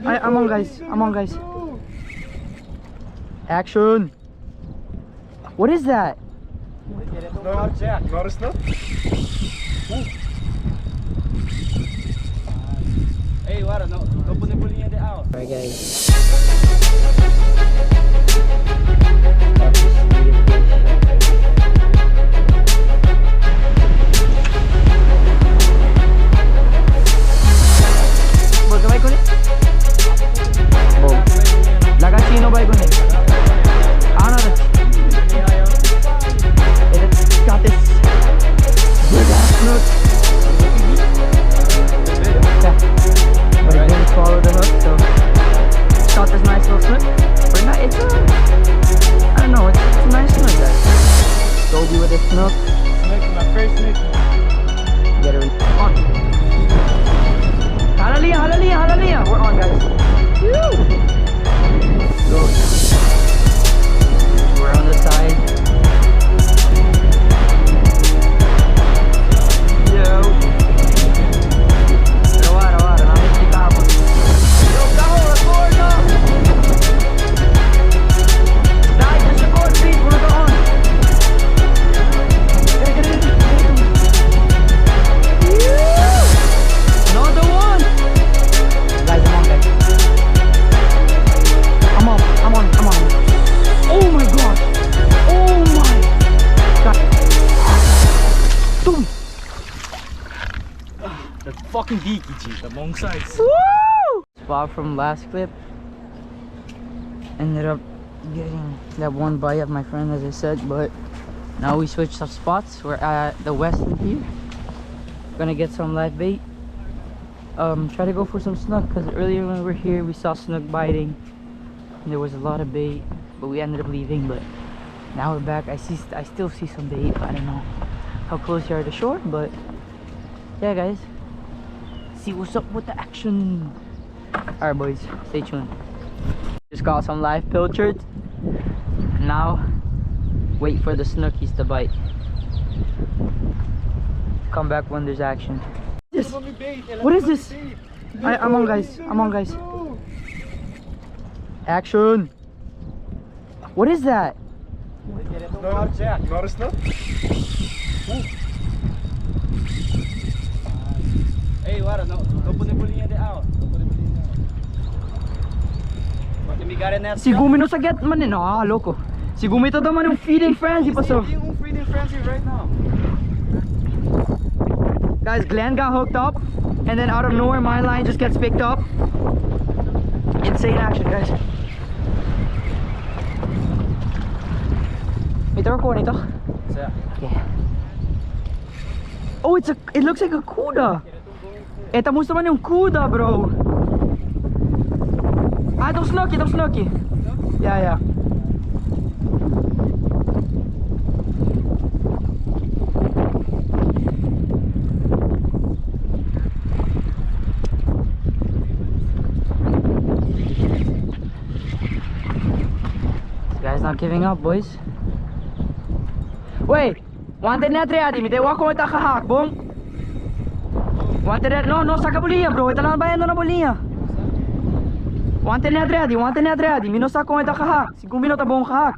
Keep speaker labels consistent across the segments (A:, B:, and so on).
A: I'm on, guys. I'm on, guys. Action. What is that?
B: No, Jack. Not a snook? Hey, wala, no put the bullying in out.
A: Alright, guys. Magkabay ko ulit. Oh. Lagasino ba ko ulit? Ano na? Let's got this. Big ass snook. But it didn't swallow the hook, so got this nice little snook. But not, it's I don't know, it's a nice snook, guys. Toby with a snook.
B: Snook, my first snook.
A: Get her on. Hallelujah, hallelujah, hallelujah. We're on, guys. Woo! Go. We're on the side. Yo.
B: Fucking geeky, G. The long size.
A: Woo! Spot from last clip. Ended up getting that one bite of my friend, as I said, but now we switched up spots. We're at the western pier. Gonna get some live bait. Try to go for some snook, because earlier when we were here we saw snook biting. And there was a lot of bait, but we ended up leaving. But now we're back. I still see some bait. I don't know how close you are to shore, but yeah, guys. See what's up with the action. Alright, boys, stay tuned. Just got some live pilchards. Now wait for the snookies to bite. Come back when there's action. What is this? I'm on, guys. I'm on, guys. Action. What is that?
B: No, Jack. Not a snook? Hey, wala, no put the bullying in out.
A: Si Gumi no saget man eh, no, loko. Si Gumi to naman yung feeding frenzy pa so.
B: Yung feeding frenzy right now.
A: Guys, Glenn got hooked up, and then out of nowhere my line just gets picked up. Insane action, guys. May tawag ko nito?
B: Yeah.
A: Okay. Oh, it looks like a kuda. Eta mo naman yung kuda, bro. Ah, itong snooky. Yeah. This guy's not giving up, boys. Wait, wanted na triadi, mi tewa ko ita kahak, bong. Wanted na, no, sa kabuliya, bro. Ita lang bayan na buliya. Wanted na triadi, mi no sa ko ita kahak. Si Gumi no ta bong kahak.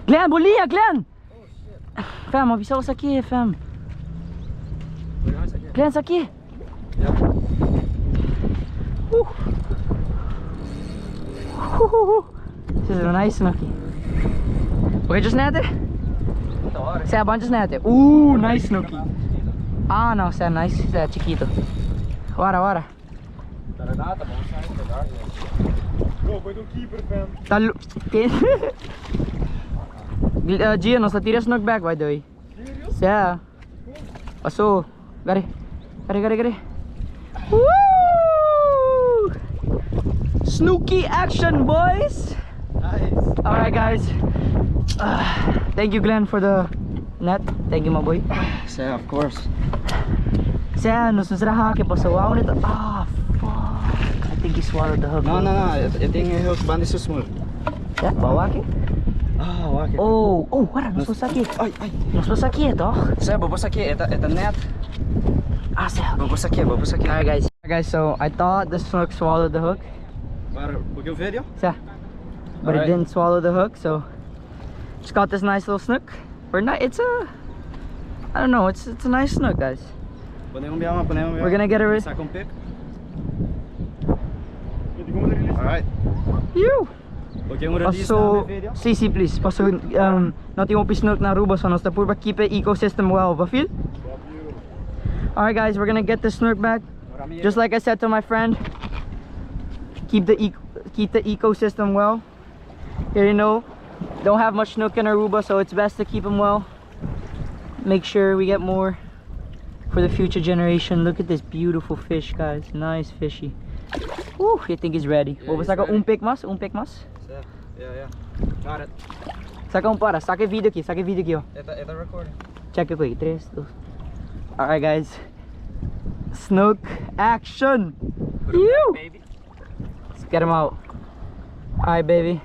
A: Glenn, buliya, Glenn. Fam, mabisa ko sa ki, fam. Glenn, sa ki. This is a nice snooky. Okay, just natin. Saya bunches natin. Ooh, nice snooky. Ah, no, saya nice. Saya chiquito. Wara.
B: Bro, foi do keeper, fam.
A: Talo. Gia, no, sa tira snook back, by the way. Saya. Aso. Gari. Woo! Snooky action, boys.
B: Nice.
A: Alright, guys. Thank you, Glenn, for the net. Thank you, my boy.
B: Yeah, of course.
A: Saya, no, susraha ke pasawa nito. Ah, fuck. I think he swallowed the hook.
B: No. I think his band is too small.
A: Yeah, bawa ke?
B: Ah, wag.
A: Oh, oh, wala, mas masakit.
B: Ay, ay.
A: Mas masakit, oh.
B: Saya babasaki eta net.
A: Ah, saya.
B: Babasaki.
A: Alright, guys. Alright, guys, so I thought the snook swallowed the hook.
B: Para porque o video?
A: Yeah. But it didn't swallow the hook, so just got this nice little snook. Or not, it's a, I don't know, it's a nice snook, guys. We're gonna get a
B: second pick. Alright.
A: You.
B: So,
A: CC please. Paso not yung snook na aruba so nos the purba keep the ecosystem well, bafil? Alright guys, we're gonna get the snook back. Just like I said to my friend, keep the ecosystem well. Here, you know, don't have much snook in Aruba, so it's best to keep them well. Make sure we get more for the future generation. Look at this beautiful fish, guys. Nice fishy. Ooh, I think he's ready.
B: Yeah,
A: What was
B: he's
A: that?
B: ready.
A: Un pick mas?
B: Yeah. Got it.
A: Saka para, saka video ki, oh.
B: Eta recording.
A: Check it quick. 3, 2. Alright guys. Snook action. Ew.
B: Baby.
A: Let's get him out. Alright baby.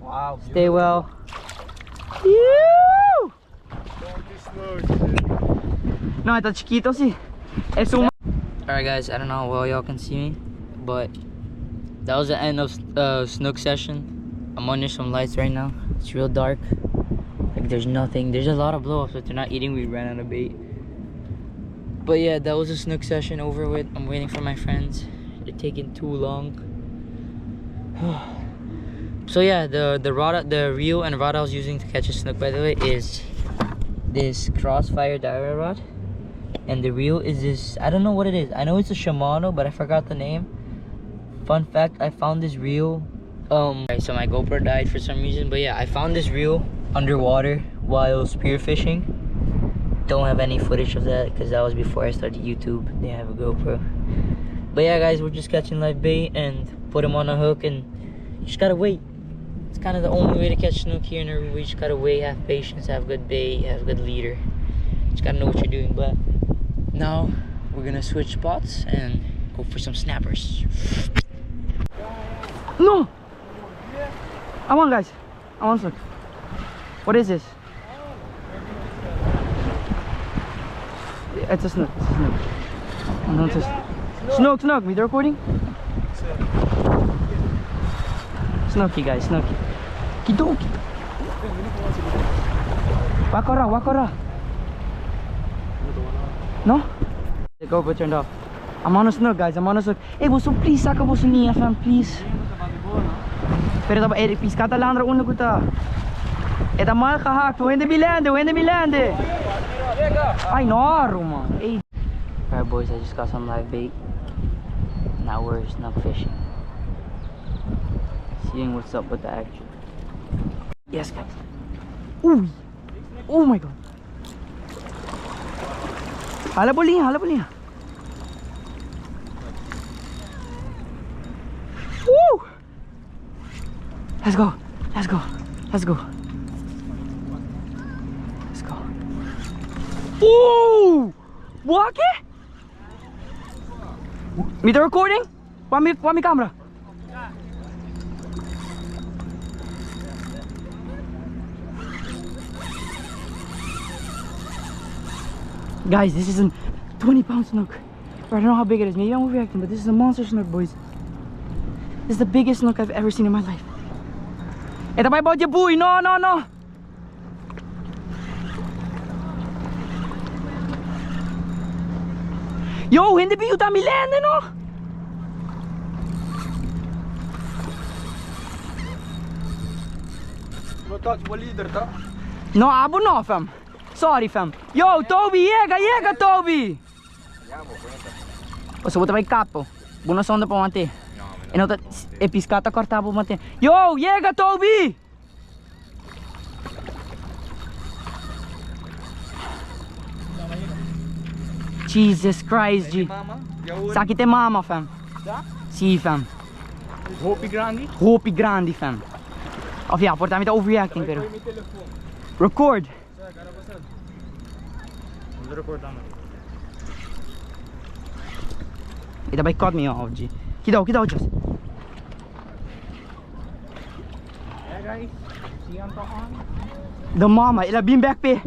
B: Wow.
A: Stay well. Ew. No, ito chiquito si. Alright guys, I don't know how well y'all can see me, but that was the end of snook session. I'm under some lights right now. It's real dark. Like there's nothing. There's a lot of blow-ups, but they're not eating. We ran out of bait. But yeah, that was a snook session over with. I'm waiting for my friends. They're taking too long. So yeah, the reel and rod I was using to catch a snook, by the way, is this Crossfire Diver rod, and the reel is this, I don't know what it is. I know it's a Shimano, but I forgot the name. Fun fact, I found this reel so my GoPro died for some reason, but yeah, I found this reel underwater while spearfishing. Don't have any footage of that because that was before I started YouTube. They have a GoPro. But yeah guys, we're just catching live bait and put them on a hook, and you just gotta wait. It's kind of the only way to catch snook here in Aruba. You just gotta wait, have patience, have good bait, have good leader. Just gotta know what you're doing. But now we're gonna switch spots and go for some snappers. No! I want, guys. I want snook. What is this? It's a snook. It's a snook. No, it's a snook. Are you recording? Snooky, guys. Snooky. Kidoki. Wakora. No? The GoPro turned off. I'm on a snook, guys. I'm on a snook. Hey, boss, please, saka boss niya, fam, please. Pero taba, piscata lang ra uno kuta. Eta mal kahak, when the bilande. Ay, no, man. Hey. Alright, boys, I just got some live bait. Now we're snook fishing. Seeing what's up with the action. Yes, guys. Ooh. Oh my god. Hala bolinha. Woo! Let's go. Ooh! What? Me the recording? Want me camera? Guys, this is a 20-pound snook. I don't know how big it is. Maybe I'm overreacting, but this is a monster snook, boys. This is the biggest snook I've ever seen in my life. Ito pa about your boy. No. Yo, hindi ba yung tamilene, no?
B: No touch mo leader ta.
A: No, abo no, fam. Sorry, fam. Yo, Toby, llega, Toby. O, subuta pa yung kapo. Bunos onda po mante. Eno ta, piscata corta po mante. Yo, llega, Toby. Jesus Christ, G. Sakit e mama, fam. Si, fam. Hopi grandi, fam. Of ja, portami ta overreacting, pero. Record. Ito ba caught me oggi? Chi do, just?
B: Yeah guys,
A: The mama, ila beam back pe.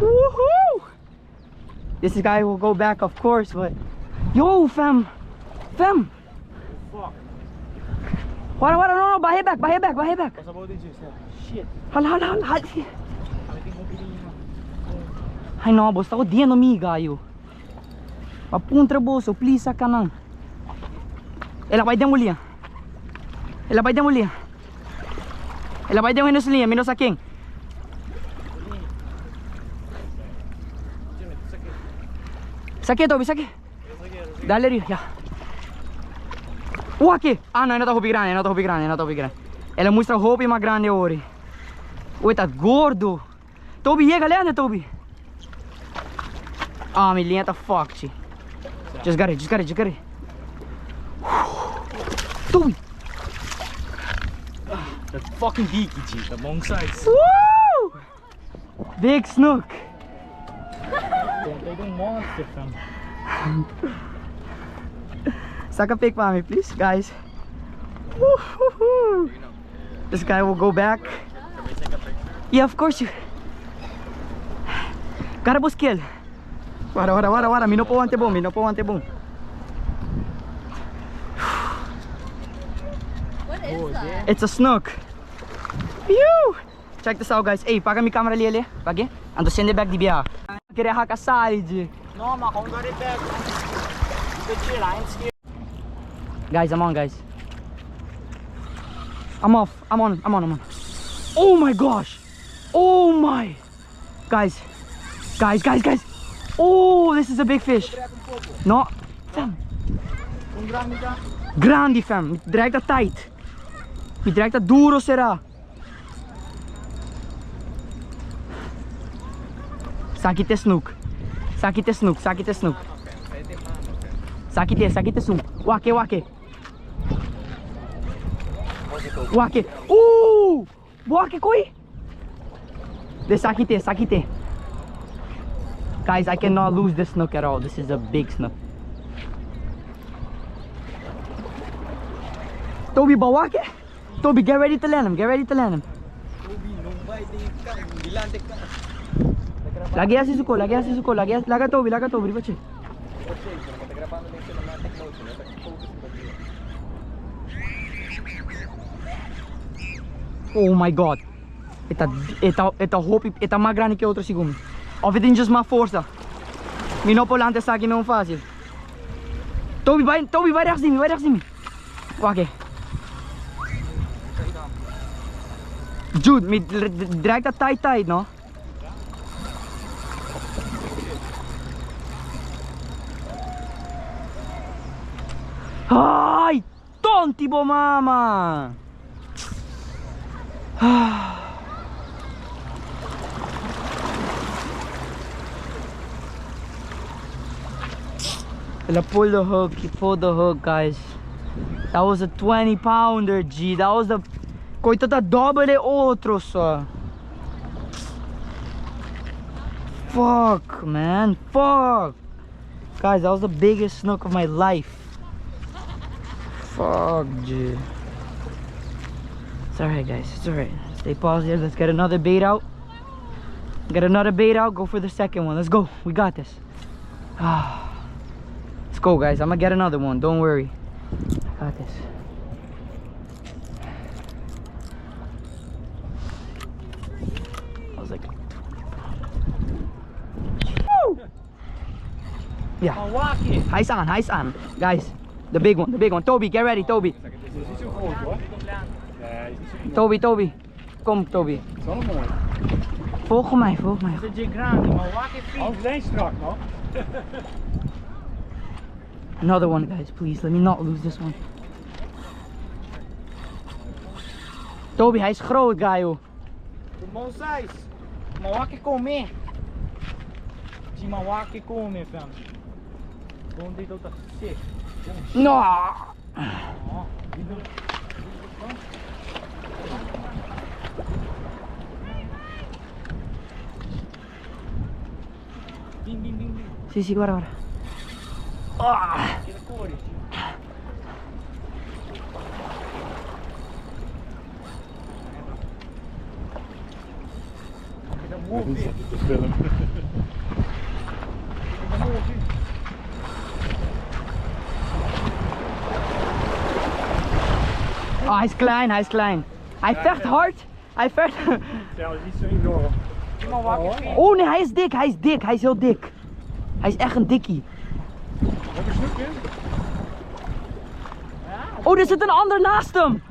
A: Woohoo! This guy will go back, of course, but yo, fam. Fam.
B: Fuck.
A: Wala, no, bahe back.
B: Pasabot din siya. Shit.
A: Hal.
B: Palitin mo bilhin na.
A: Ai não, boss, tá odiando amiga, eu. Papuntra, boss, please, sacanão. Ela vai demolir. Ela vai demolir nos linha, menos aqui. Sakit, Toby, sakit. Dale, rio, ya. Aqui. Ah, não, ainda tá roupa grande. Ela mostra roupa mais grande hoje. Oi, tá gordo. Toby, chega ali, Toby. Ah, minha linha tá fucked. Just got it. Toby.
B: That fucking geeky, G. The wrong size.
A: Woo! Big snook.
B: They don't monster, fam.
A: Suck a pic for me, please, guys. Woo-hoo-hoo. This guy will go back. Yeah, of course you. Gotta bus kill. Wara. Me no po want bom.
C: What is that?
A: It's a snook. Phew! Check this out, guys. Hey, paga mi camera ali. Pagi? Ando sende back di biya. Queria hack a side.
B: No, ma, kung got it back. You can chill, I ain't scared.
A: Guys, I'm on, guys. I'm off. I'm on. Oh my gosh. Oh my. Guys. Oh, this is a big fish. No. Fam. Grande, fam. Mi draagt dat tight. Mi draagt dat duro, será. Sakit snook. Sakit snook. Wake. Wake koi. The sakite. Guys, I cannot lose this snook at all. This is a big snook. Toby, bawake. Toby, get ready to land him.
B: Toby, lumbay din ka. Dilante ka.
A: Lagi si suko. Laga Toby, bache. Oh my god. Ita hope, ita mais grande que outro segundo. Of it just uma força. Mi no polante sa aqui não fácil. Toby vai rechts in me. Ok. Jude, me draagt dat tight, no? Ai, tonti bo mama. Ela pulled the hook, guys. That was a 20-pounder, G. That was the coitada dobra de outro só. Fuck, man. Fuck. Guys, that was the biggest snook of my life. Fuck, G. It's alright, guys. It's alright. Stay positive. Let's get another bait out. Go for the second one. Let's go. We got this. Let's go, guys. I'm gonna get another one. Don't worry. I got this. I was like, woo! Yeah. High sun. Guys, the big one. Toby, get ready, Toby. Toby. Kom, Toby. Volg mij.
B: Dat is een grande, maar wakker vriend. Als zijn strak, no?
A: Another one, guys, please. Let me not lose this one. Toby, hij is groot, guy, joh.
B: Bom size. Maar wakker komen. Zie maar wakker komen, fam. Gewoon dit ook dat sick.
A: No! Ding. Sì, guarda.
B: mooi
D: Niet
B: weer.
D: te filmen.
B: Mooi weer.
A: Oh, hij is klein, hij is klein. Hij vecht hard. Hij vecht...
D: Ja, dat is niet zo enorm.
B: Die Milwaukee Feet.
A: Oh nee, hij is dik, hij is dik, hij is heel dik. Hij is echt een dikkie.
D: Heb je snoek in?
A: Oh, er zit een ander naast hem.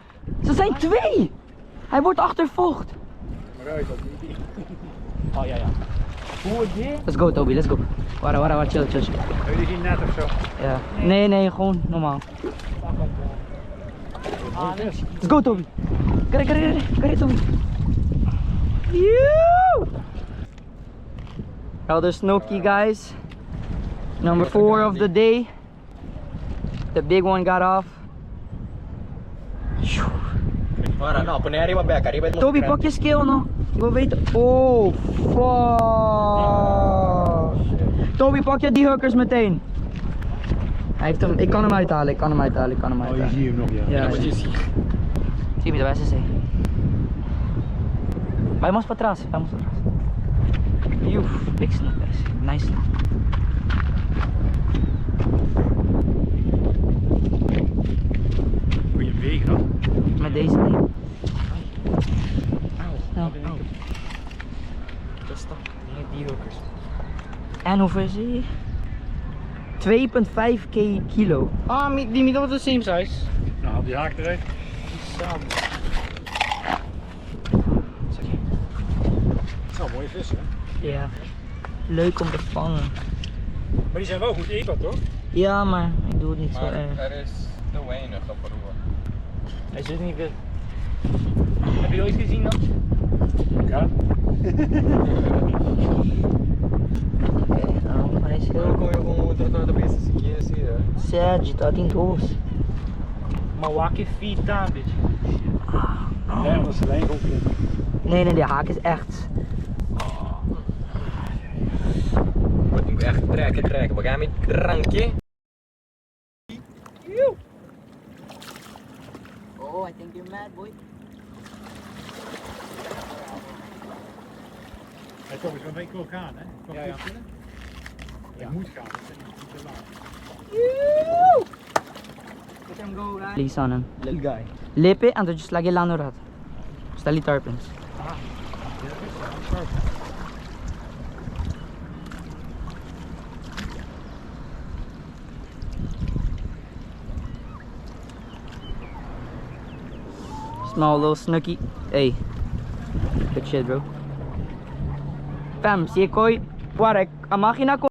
A: Ze zijn twee. Hij wordt achtervolgd.
D: Maar uit dat niet.
B: Oh ja, ja. Hoe is dit?
A: Let's go Toby, let's go. Wara, chill.
D: Heb je die net of zo?
A: Ja. Nee, gewoon normaal. Let's go Toby. Get it Toby. Another Snooky guys. Number 4 of the day. The big one got off.
B: Ora, no, pone arriba arriba.
A: Toby, pak je skill nog. Ik wil weten. Oh, fuck. Toby, pak je die hookers meteen. Hij heeft hem, ik kan hem uithalen.
D: Oh, je ziet hem nog, ja.
A: Ja,
B: Moet je zien.
A: zie me, vas a Vamos para atrás, Uf, big snook guys. Nice snook.
D: Goeie weeg dan.
A: Met deze ding.
B: Auw. Rustig. Nee, die hookers.
A: En hoeveel is hij? 2,5 kilo.
B: Ah, die niet op de same size.
D: Nou, haal die haak eruit.
B: Samen.
D: Dat zijn mooie vissen, hè?
A: Ja. Leuk om te vangen.
D: Maar die zijn wel goed eetbaar, toch?
A: Ja, maar ik doe het niet zo erg.
E: Er is te weinig op aruba.
B: Hij zit niet veel. Heb je ooit gezien dan?
D: Ja.
A: Não, parece que eu...
E: Como eu tratar da besta seguir assim, né?
A: Sede, tá em doce.
B: Milwaukee Feet daar, bitch.
D: Ja, dat is alleen goed.
A: Nee, de haak is echt.
E: Moet ik echt trekken. We gaan met drankje.
A: Oh, I think you're mad, boy.
D: Hij komt zo'n week ook gaan, hè?
B: Ja, ja.
D: Hij moet gaan, dat is niet te laat.
A: Let him go, guys. Please on him.
B: Little guy.
A: Lepe, and just lagi lang rat. Stali tarpins. Small little snooky. Hey. Good shit, bro. Fam, si koi. Warek, amaki na ko.